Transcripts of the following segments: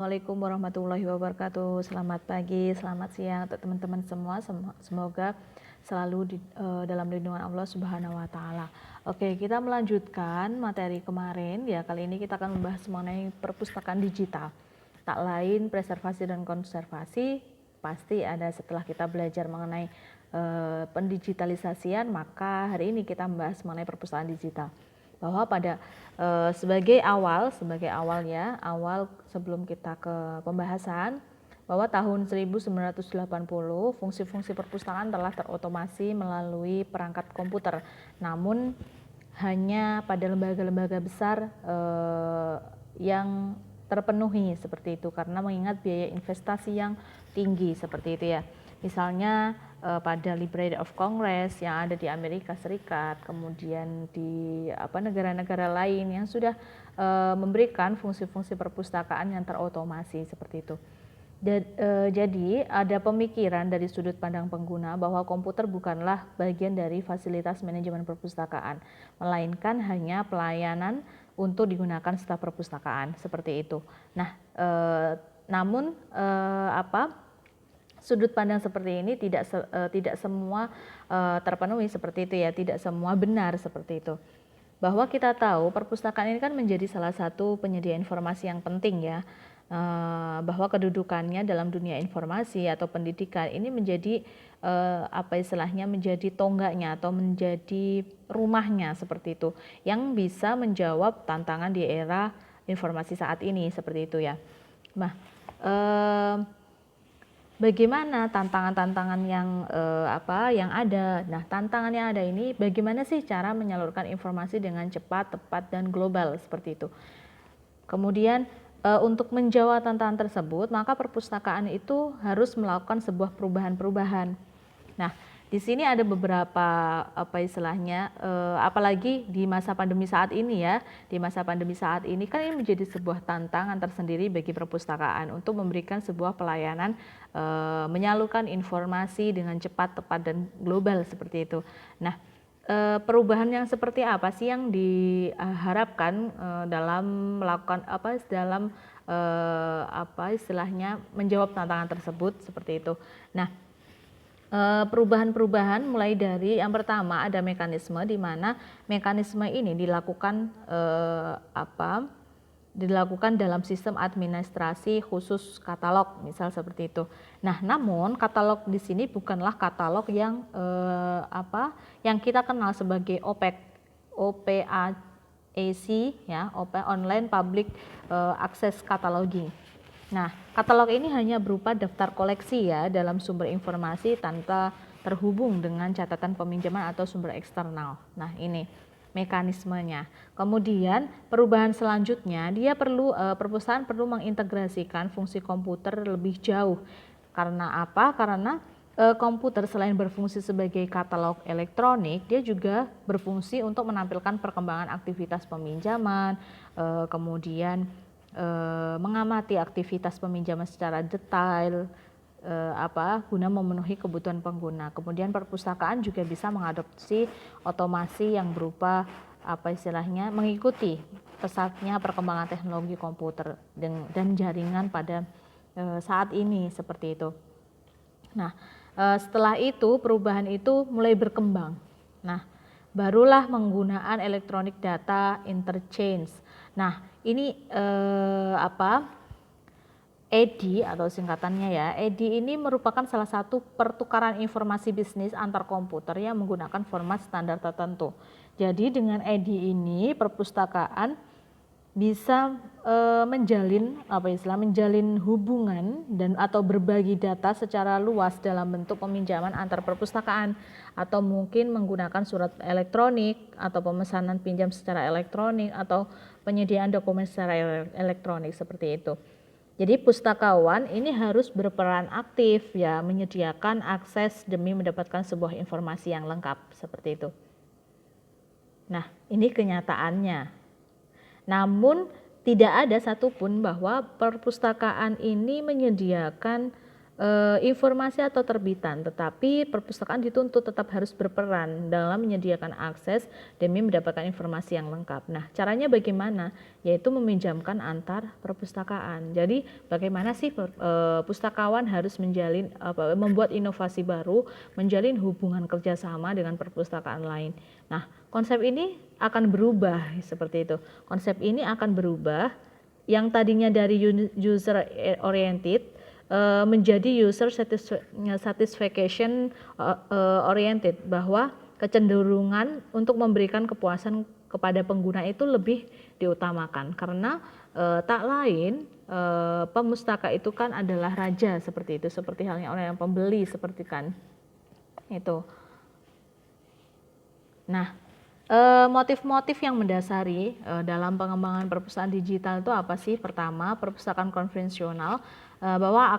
Assalamualaikum warahmatullahi wabarakatuh. Selamat pagi, selamat siang untuk teman-teman semua. Semoga selalu dalam lindungan Allah Subhanahu wa taala. Oke, kita melanjutkan materi kemarin ya. Kali ini kita akan membahas mengenai perpustakaan digital. Tak lain preservasi dan konservasi pasti ada setelah kita belajar mengenai pendigitalisasian, maka hari ini kita membahas mengenai perpustakaan digital. Bahwa pada sebagai awal sebelum kita ke pembahasan, bahwa tahun 1980 fungsi-fungsi perpustakaan telah terotomasi melalui perangkat komputer. Namun hanya pada lembaga-lembaga besar yang terpenuhi seperti itu, karena mengingat biaya investasi yang tinggi seperti itu ya. Misalnya pada Library of Congress yang ada di Amerika Serikat, kemudian di negara-negara lain yang sudah memberikan fungsi-fungsi perpustakaan yang terotomasi seperti itu. Jadi ada pemikiran dari sudut pandang pengguna bahwa komputer bukanlah bagian dari fasilitas manajemen perpustakaan, melainkan hanya pelayanan untuk digunakan staf perpustakaan seperti itu. Nah, namun sudut pandang seperti ini tidak semua terpenuhi seperti itu ya, tidak semua benar seperti itu. Bahwa kita tahu perpustakaan ini kan menjadi salah satu penyedia informasi yang penting ya, bahwa kedudukannya dalam dunia informasi atau pendidikan ini menjadi menjadi tonggaknya atau menjadi rumahnya seperti itu, yang bisa menjawab tantangan di era informasi saat ini seperti itu ya. Nah, bagaimana tantangan-tantangan yang ada? Nah, tantangan yang ada ini bagaimana sih cara menyalurkan informasi dengan cepat, tepat, dan global seperti itu. Kemudian untuk menjawab tantangan tersebut, maka perpustakaan itu harus melakukan sebuah perubahan-perubahan. Nah, di sini ada beberapa apalagi di masa pandemi saat ini ya. Di masa pandemi saat ini kan ini menjadi sebuah tantangan tersendiri bagi perpustakaan untuk memberikan sebuah pelayanan, menyalurkan informasi dengan cepat, tepat, dan global seperti itu. Nah, perubahan yang seperti apa sih yang diharapkan dalam melakukan menjawab tantangan tersebut seperti itu. Nah, perubahan-perubahan mulai dari yang pertama ada mekanisme, di mana mekanisme ini dilakukan dalam sistem administrasi khusus katalog, misal seperti itu. Nah, namun katalog di sini bukanlah katalog yang yang kita kenal sebagai OPAC ya, Online Public Access Cataloging. Nah, katalog ini hanya berupa daftar koleksi ya dalam sumber informasi tanpa terhubung dengan catatan peminjaman atau sumber eksternal. Nah, ini mekanismenya. Kemudian perubahan selanjutnya, perpustakaan perlu mengintegrasikan fungsi komputer lebih jauh. Karena apa? Karena komputer selain berfungsi sebagai katalog elektronik, dia juga berfungsi untuk menampilkan perkembangan aktivitas peminjaman, kemudian mengamati aktivitas peminjaman secara detail, guna memenuhi kebutuhan pengguna. Kemudian perpustakaan juga bisa mengadopsi otomasi yang berupa mengikuti pesatnya perkembangan teknologi komputer dan jaringan pada saat ini seperti itu. Nah, setelah itu perubahan itu mulai berkembang. Nah, barulah penggunaan electronic data interchange. Nah, ini EDI atau singkatannya ya. EDI ini merupakan salah satu pertukaran informasi bisnis antar komputer yang menggunakan format standar tertentu. Jadi dengan EDI ini perpustakaan bisa menjalin hubungan dan atau berbagi data secara luas dalam bentuk peminjaman antar perpustakaan, atau mungkin menggunakan surat elektronik atau pemesanan pinjam secara elektronik atau penyediaan dokumen secara elektronik seperti itu. Jadi pustakawan ini harus berperan aktif ya, menyediakan akses demi mendapatkan sebuah informasi yang lengkap seperti itu. Nah, ini kenyataannya. Namun tidak ada satupun bahwa perpustakaan ini menyediakan informasi atau terbitan, tetapi perpustakaan dituntut tetap harus berperan dalam menyediakan akses demi mendapatkan informasi yang lengkap. Nah, caranya bagaimana? Yaitu meminjamkan antar perpustakaan. Jadi, bagaimana sih pustakawan harus membuat inovasi baru, menjalin hubungan kerjasama dengan perpustakaan lain. Nah, konsep ini akan berubah seperti itu. Konsep ini akan berubah yang tadinya dari user oriented menjadi user satisfaction oriented, bahwa kecenderungan untuk memberikan kepuasan kepada pengguna itu lebih diutamakan, karena tak lain pemustaka itu kan adalah raja seperti itu, seperti halnya orang yang pembeli seperti kan itu. Nah, motif-motif yang mendasari dalam pengembangan perpustakaan digital itu apa sih? Pertama, perpustakaan konvensional, bahwa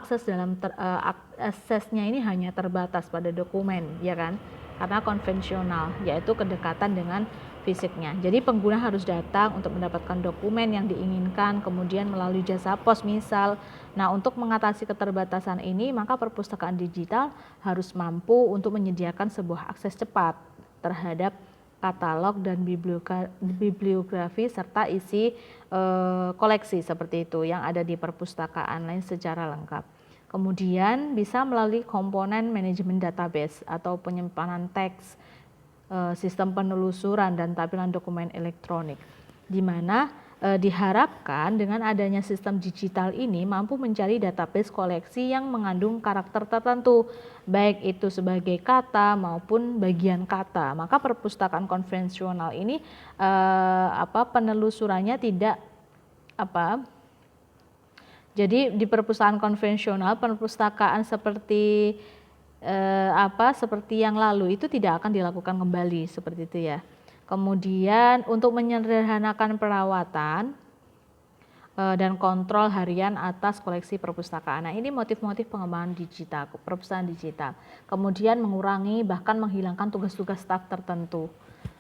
aksesnya ini hanya terbatas pada dokumen, ya kan? Karena konvensional, yaitu kedekatan dengan fisiknya. Jadi pengguna harus datang untuk mendapatkan dokumen yang diinginkan, kemudian melalui jasa pos misal. Nah, untuk mengatasi keterbatasan ini, maka perpustakaan digital harus mampu untuk menyediakan sebuah akses cepat terhadap katalog dan bibliografi serta isi koleksi seperti itu yang ada di perpustakaan lain secara lengkap. Kemudian bisa melalui komponen manajemen database atau penyimpanan teks, sistem penelusuran dan tampilan dokumen elektronik, di mana diharapkan dengan adanya sistem digital ini mampu mencari database koleksi yang mengandung karakter tertentu, baik itu sebagai kata maupun bagian kata. Maka perpustakaan konvensional ini penelusurannya tidak jadi di perpustakaan konvensional, perpustakaan seperti seperti yang lalu itu tidak akan dilakukan kembali seperti itu ya. Kemudian untuk menyederhanakan perawatan dan kontrol harian atas koleksi perpustakaan. Nah, ini motif-motif pengembangan digital, perpustakaan digital. Kemudian mengurangi bahkan menghilangkan tugas-tugas staf tertentu.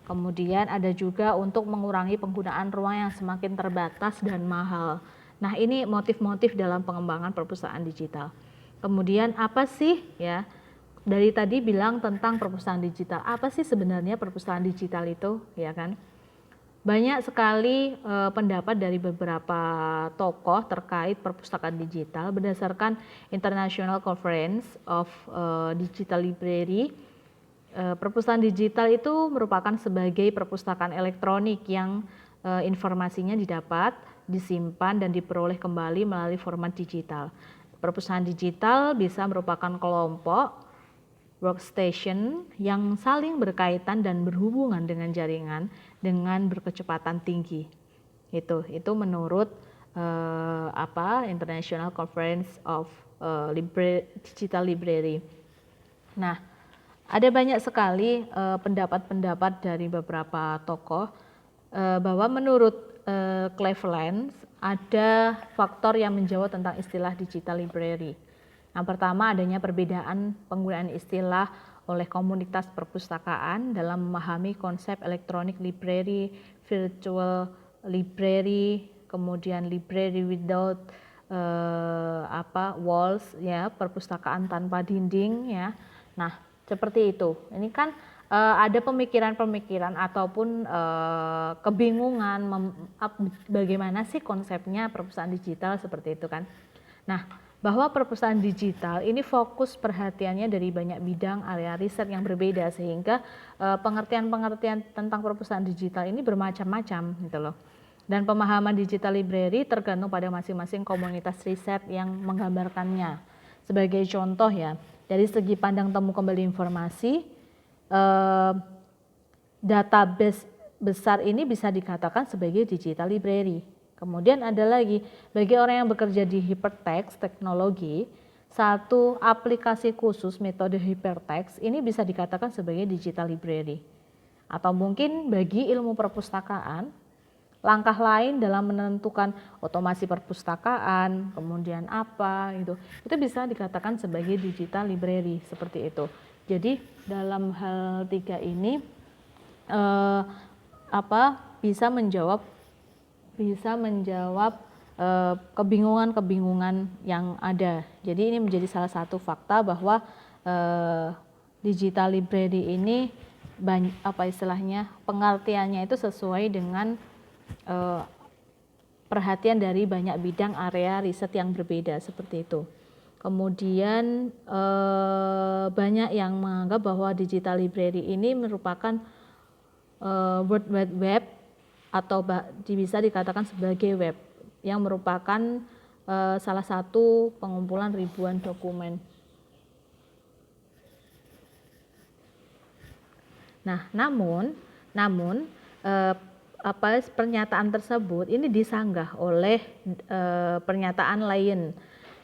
Kemudian ada juga untuk mengurangi penggunaan ruang yang semakin terbatas dan mahal. Nah, ini motif-motif dalam pengembangan perpustakaan digital. Kemudian apa sih ya? Dari tadi bilang tentang perpustakaan digital. Apa sih sebenarnya perpustakaan digital itu, ya kan? Banyak sekali pendapat dari beberapa tokoh terkait perpustakaan digital berdasarkan International Conference of Digital Library. Perpustakaan digital itu merupakan sebagai perpustakaan elektronik yang informasinya didapat, disimpan dan diperoleh kembali melalui format digital. Perpustakaan digital bisa merupakan kelompok workstation yang saling berkaitan dan berhubungan dengan jaringan dengan berkecepatan tinggi. Itu menurut International Conference of Digital Library. Nah, ada banyak sekali pendapat-pendapat dari beberapa tokoh bahwa menurut Cleveland ada faktor yang menjawab tentang istilah digital library. Yang pertama, adanya perbedaan penggunaan istilah oleh komunitas perpustakaan dalam memahami konsep electronic library, virtual library, kemudian library without walls, ya, perpustakaan tanpa dinding, ya. Nah, seperti itu. Ini kan ada pemikiran-pemikiran ataupun kebingungan bagaimana sih konsepnya perpustakaan digital seperti itu kan. Nah, bahwa perpustakaan digital ini fokus perhatiannya dari banyak bidang area riset yang berbeda, sehingga pengertian-pengertian tentang perpustakaan digital ini bermacam-macam gitu loh. Dan pemahaman digital library tergantung pada masing-masing komunitas riset yang menggambarkannya. Sebagai contoh ya, dari segi pandang temu kembali informasi, database besar ini bisa dikatakan sebagai digital library. Kemudian ada lagi, bagi orang yang bekerja di hypertext teknologi, satu aplikasi khusus metode hypertext ini bisa dikatakan sebagai digital library. Atau mungkin bagi ilmu perpustakaan, langkah lain dalam menentukan otomasi perpustakaan, kemudian itu bisa dikatakan sebagai digital library seperti itu. Jadi dalam hal tiga ini bisa menjawab kebingungan-kebingungan yang ada. Jadi ini menjadi salah satu fakta bahwa digital library ini pengertiannya itu sesuai dengan perhatian dari banyak bidang area riset yang berbeda seperti itu. Kemudian banyak yang menganggap bahwa digital library ini merupakan World Wide Web atau bisa dikatakan sebagai web yang merupakan salah satu pengumpulan ribuan dokumen. Nah, namun pernyataan tersebut ini disanggah oleh pernyataan lain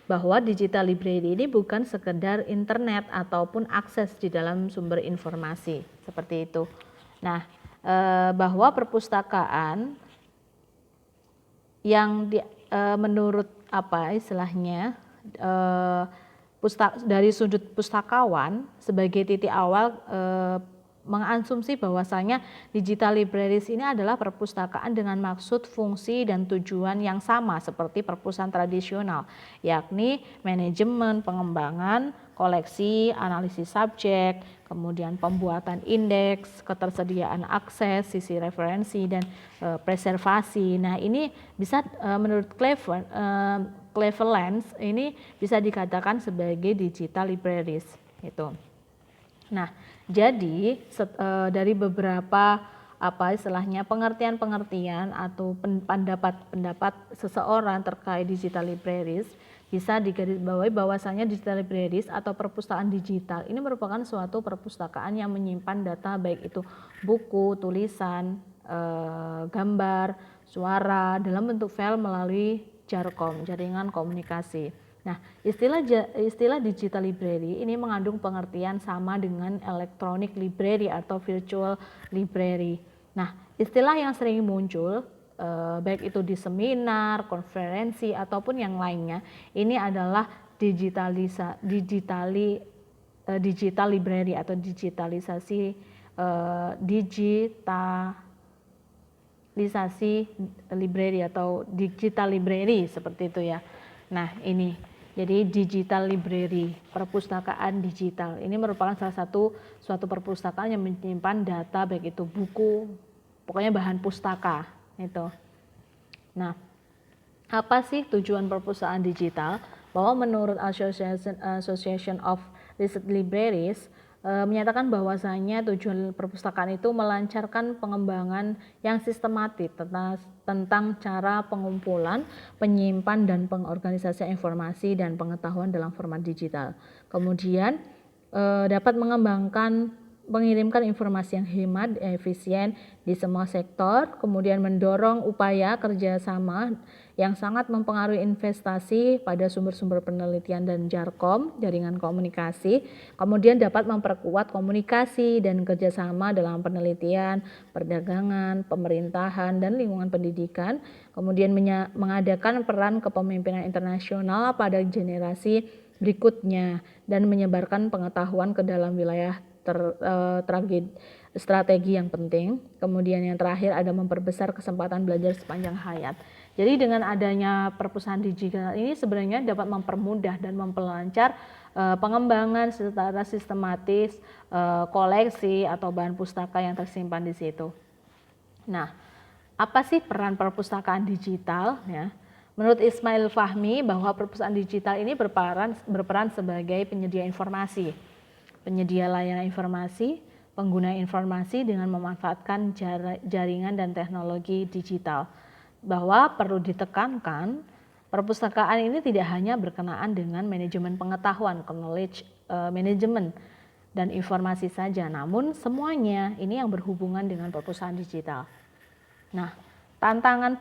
bahwa digital library ini bukan sekedar internet ataupun akses di dalam sumber informasi seperti itu. Nah, bahwa perpustakaan yang menurut dari sudut pustakawan sebagai titik awal mengasumsi bahwasanya digital libraries ini adalah perpustakaan dengan maksud, fungsi, dan tujuan yang sama seperti perpustakaan tradisional, yakni manajemen, pengembangan, koleksi, analisis subjek, kemudian pembuatan indeks, ketersediaan akses, sisi referensi, dan preservasi. Nah, ini bisa menurut Cleveland ini bisa dikatakan sebagai digital libraries gitu. Nah, jadi dari beberapa pengertian-pengertian atau pendapat seseorang terkait digital libraries bisa digarisbawahi bahwasanya digital libraries atau perpustakaan digital ini merupakan suatu perpustakaan yang menyimpan data baik itu buku, tulisan, gambar, suara dalam bentuk file melalui JARCOM, jaringan komunikasi. Nah, istilah digital library ini mengandung pengertian sama dengan electronic library atau virtual library. Nah, istilah yang sering muncul baik itu di seminar, konferensi ataupun yang lainnya, ini adalah digital library atau digitalisasi library atau digital library seperti itu ya. Nah, ini jadi digital library, perpustakaan digital. Ini merupakan suatu perpustakaan yang menyimpan data baik itu buku, pokoknya bahan pustaka itu. Nah, apa sih tujuan perpustakaan digital? Bahwa menurut Association of Research Libraries menyatakan bahwasanya tujuan perpustakaan itu melancarkan pengembangan yang sistematis tentang cara pengumpulan, penyimpan dan pengorganisasian informasi dan pengetahuan dalam format digital. Kemudian dapat mengirimkan informasi yang hemat, efisien di semua sektor, kemudian mendorong upaya kerjasama yang sangat mempengaruhi investasi pada sumber-sumber penelitian dan JARCOM, jaringan komunikasi, kemudian dapat memperkuat komunikasi dan kerjasama dalam penelitian, perdagangan, pemerintahan, dan lingkungan pendidikan, kemudian mengadakan peran kepemimpinan internasional pada generasi berikutnya, dan menyebarkan pengetahuan ke dalam wilayah strategi yang penting. Kemudian yang terakhir ada memperbesar kesempatan belajar sepanjang hayat. Jadi dengan adanya perpustakaan digital ini sebenarnya dapat mempermudah dan memperlancar pengembangan secara sistematis koleksi atau bahan pustaka yang tersimpan di situ. Nah, apa sih peran perpustakaan digital ya? Menurut Ismail Fahmi bahwa perpustakaan digital ini berperan sebagai penyedia informasi, penyedia layanan informasi, pengguna informasi dengan memanfaatkan jaringan dan teknologi digital. Bahwa perlu ditekankan, perpustakaan ini tidak hanya berkenaan dengan manajemen pengetahuan, knowledge management dan informasi saja, namun semuanya ini yang berhubungan dengan perpustakaan digital. Nah, tantangan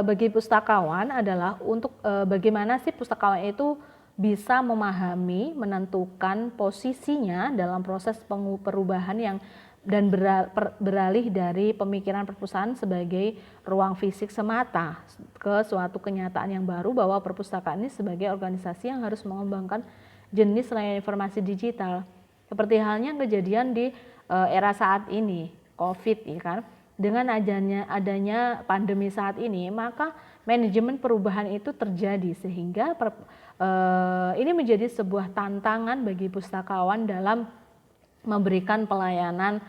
bagi pustakawan adalah untuk bagaimana sih pustakawan itu bisa memahami, menentukan posisinya dalam proses perubahan dan beralih dari pemikiran perpustakaan sebagai ruang fisik semata ke suatu kenyataan yang baru bahwa perpustakaan ini sebagai organisasi yang harus mengembangkan jenis layanan informasi digital. Seperti halnya kejadian di era saat ini, COVID ya kan. Dengan adanya pandemi saat ini, maka manajemen perubahan itu terjadi, sehingga ini menjadi sebuah tantangan bagi pustakawan dalam memberikan pelayanan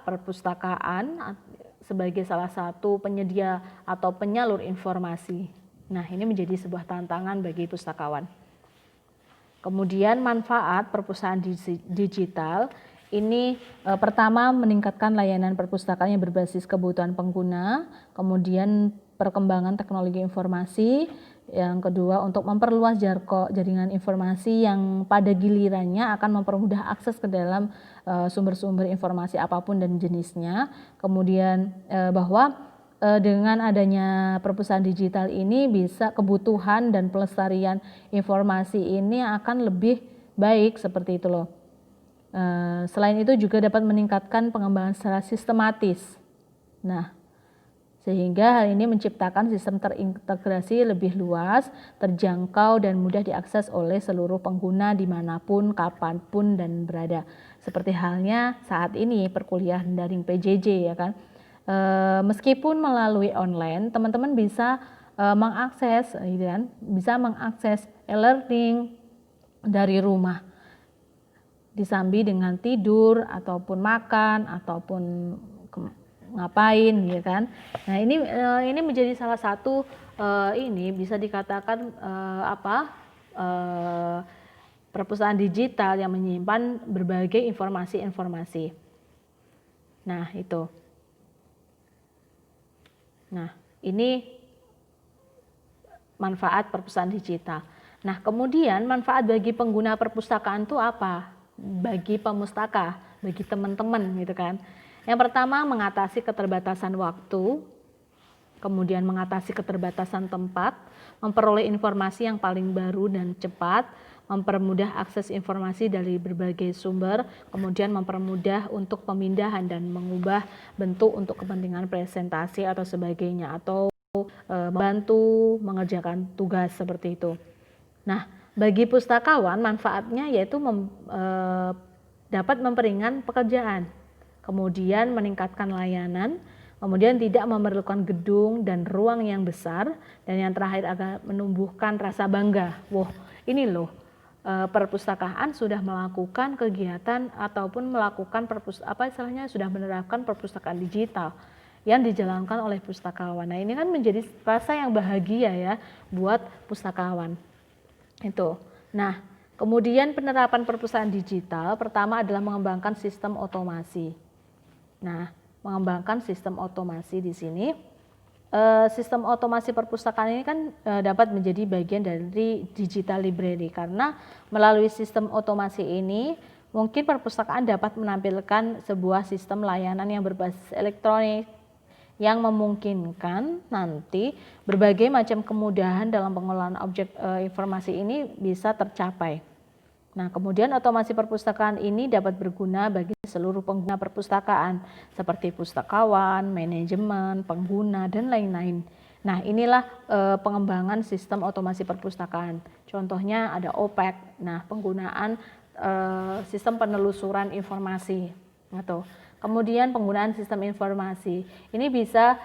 perpustakaan sebagai salah satu penyedia atau penyalur informasi. Nah, ini menjadi sebuah tantangan bagi pustakawan. Kemudian manfaat perpustakaan digital ini pertama meningkatkan layanan perpustakaan yang berbasis kebutuhan pengguna, kemudian perkembangan teknologi informasi, yang kedua untuk memperluas jaringan informasi yang pada gilirannya akan mempermudah akses ke dalam sumber-sumber informasi apapun dan jenisnya. Kemudian bahwa dengan adanya perpustakaan digital ini bisa kebutuhan dan pelestarian informasi ini akan lebih baik seperti itu loh. Selain itu juga dapat meningkatkan pengembangan secara sistematis. Nah, sehingga hal ini menciptakan sistem terintegrasi lebih luas, terjangkau dan mudah diakses oleh seluruh pengguna dimanapun, kapanpun dan berada. Seperti halnya saat ini perkuliahan daring PJJ ya kan. Meskipun melalui online, teman-teman bisa mengakses, gitu kan, bisa mengakses e-learning dari rumah, disambi dengan tidur ataupun makan ataupun ngapain, gitu kan. Nah ini menjadi salah satu ini bisa dikatakan perpustakaan digital yang menyimpan berbagai informasi-informasi. Nah itu. Nah, ini manfaat perpustakaan digital. Nah, kemudian manfaat bagi pengguna perpustakaan itu apa? Bagi pemustaka, bagi teman-teman gitu kan. Yang pertama mengatasi keterbatasan waktu, kemudian mengatasi keterbatasan tempat, memperoleh informasi yang paling baru dan cepat, mempermudah akses informasi dari berbagai sumber, kemudian mempermudah untuk pemindahan dan mengubah bentuk untuk kepentingan presentasi atau sebagainya, atau membantu mengerjakan tugas seperti itu. Nah, bagi pustakawan manfaatnya yaitu dapat memperingan pekerjaan, kemudian meningkatkan layanan, kemudian tidak memerlukan gedung dan ruang yang besar, dan yang terakhir agar menumbuhkan rasa bangga. Wah, ini loh, perpustakaan sudah melakukan kegiatan ataupun melakukan sudah menerapkan perpustakaan digital yang dijalankan oleh pustakawan. Nah, ini kan menjadi rasa yang bahagia ya buat pustakawan. Itu. Nah, kemudian penerapan perpustakaan digital pertama adalah mengembangkan sistem otomasi. Nah, mengembangkan sistem otomasi di sini. Sistem otomasi perpustakaan ini kan dapat menjadi bagian dari digital library, karena melalui sistem otomasi ini mungkin perpustakaan dapat menampilkan sebuah sistem layanan yang berbasis elektronik yang memungkinkan nanti berbagai macam kemudahan dalam pengelolaan objek informasi ini bisa tercapai. Nah, kemudian otomasi perpustakaan ini dapat berguna bagi seluruh pengguna perpustakaan seperti pustakawan, manajemen, pengguna, dan lain-lain. Nah, inilah pengembangan sistem otomasi perpustakaan. Contohnya ada OPEC, nah penggunaan sistem penelusuran informasi atau kemudian penggunaan sistem informasi ini bisa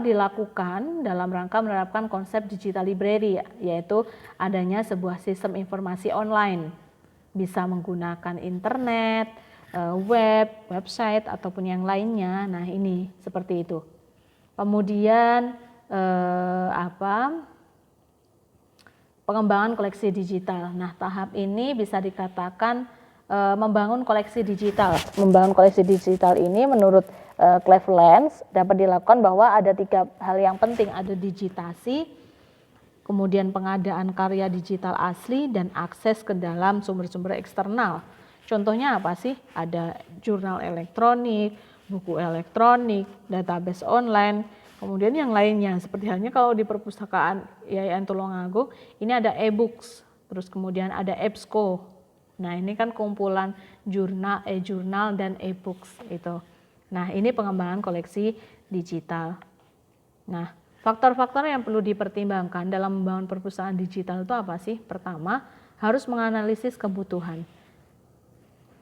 dilakukan dalam rangka menerapkan konsep digital library, yaitu adanya sebuah sistem informasi online, bisa menggunakan internet, web, website ataupun yang lainnya. Nah, ini seperti itu. Kemudian pengembangan koleksi digital. Nah, tahap ini bisa dikatakan membangun koleksi digital. Membangun koleksi digital ini menurut Cleveland dapat dilakukan bahwa ada 3 hal yang penting, ada digitasi, kemudian pengadaan karya digital asli, dan akses ke dalam sumber-sumber eksternal. Contohnya apa sih? Ada jurnal elektronik, buku elektronik, database online, kemudian yang lainnya. Seperti halnya kalau di perpustakaan IAIN Tulungagung ini ada e-books, terus kemudian ada EBSCO. Nah, ini kan kumpulan jurnal, e-jurnal dan e-books itu. Nah, ini pengembangan koleksi digital. Nah, faktor-faktor yang perlu dipertimbangkan dalam membangun perpustakaan digital itu apa sih? Pertama, harus menganalisis kebutuhan.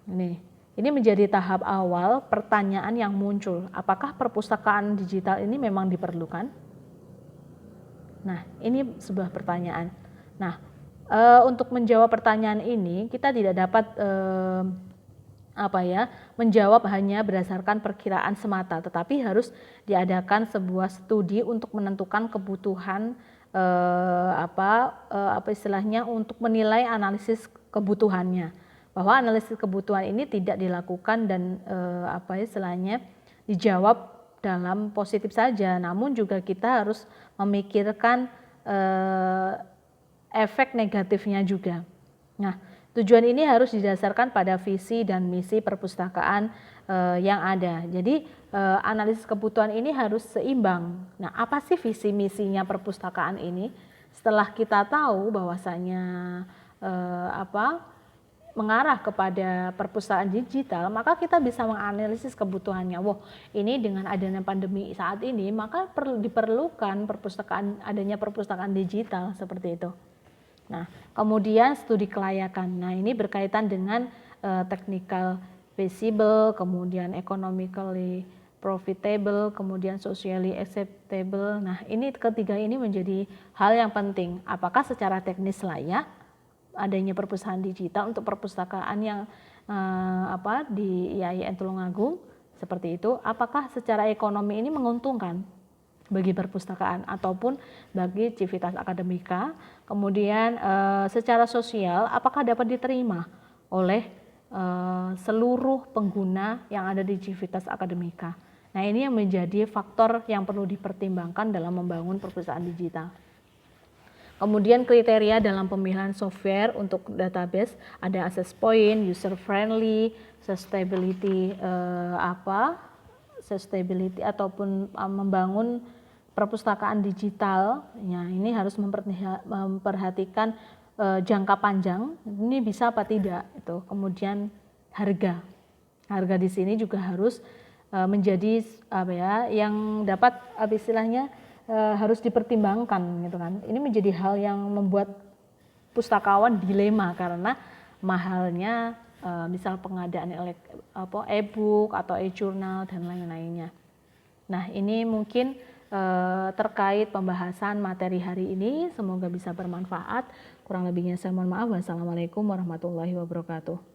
Ini Ini menjadi tahap awal pertanyaan yang muncul, apakah perpustakaan digital ini memang diperlukan? Nah, ini sebuah pertanyaan. Nah, untuk menjawab pertanyaan ini kita tidak dapat menjawab hanya berdasarkan perkiraan semata, tetapi harus diadakan sebuah studi untuk menentukan kebutuhan istilahnya untuk menilai analisis kebutuhannya. Bahwa analisis kebutuhan ini tidak dilakukan dan dijawab dalam positif saja, namun juga kita harus memikirkan efek negatifnya juga. Nah, tujuan ini harus didasarkan pada visi dan misi perpustakaan yang ada. Jadi analisis kebutuhan ini harus seimbang. Nah, apa sih visi misinya perpustakaan ini? Setelah kita tahu bahwasanya mengarah kepada perpustakaan digital, maka kita bisa menganalisis kebutuhannya. Wah, ini dengan adanya pandemi saat ini, maka diperlukan adanya perpustakaan digital seperti itu. Nah, kemudian studi kelayakan. Nah, ini berkaitan dengan technical feasible, kemudian economically profitable, kemudian socially acceptable. Nah, ini ketiga ini menjadi hal yang penting. Apakah secara teknis layak adanya perpustakaan digital untuk perpustakaan yang di IAIN Tulungagung seperti itu? Apakah secara ekonomi ini menguntungkan bagi perpustakaan ataupun bagi Civitas Akademika? Kemudian secara sosial apakah dapat diterima oleh seluruh pengguna yang ada di Civitas Akademika? Nah, ini yang menjadi faktor yang perlu dipertimbangkan dalam membangun perpustakaan digital. Kemudian kriteria dalam pemilihan software untuk database ada access point, user friendly, sustainability ataupun membangun perpustakaan digital. Ya, ini harus memperhatikan jangka panjang, ini bisa apa tidak itu. Kemudian harga di sini juga harus menjadi yang dapat istilahnya harus dipertimbangkan gitu kan. Ini menjadi hal yang membuat pustakawan dilema karena mahalnya misal pengadaan e-book atau e-journal dan lain-lainnya. Nah, ini mungkin terkait pembahasan materi hari ini, semoga bisa bermanfaat. Kurang lebihnya saya mohon maaf. Wassalamualaikum warahmatullahi wabarakatuh.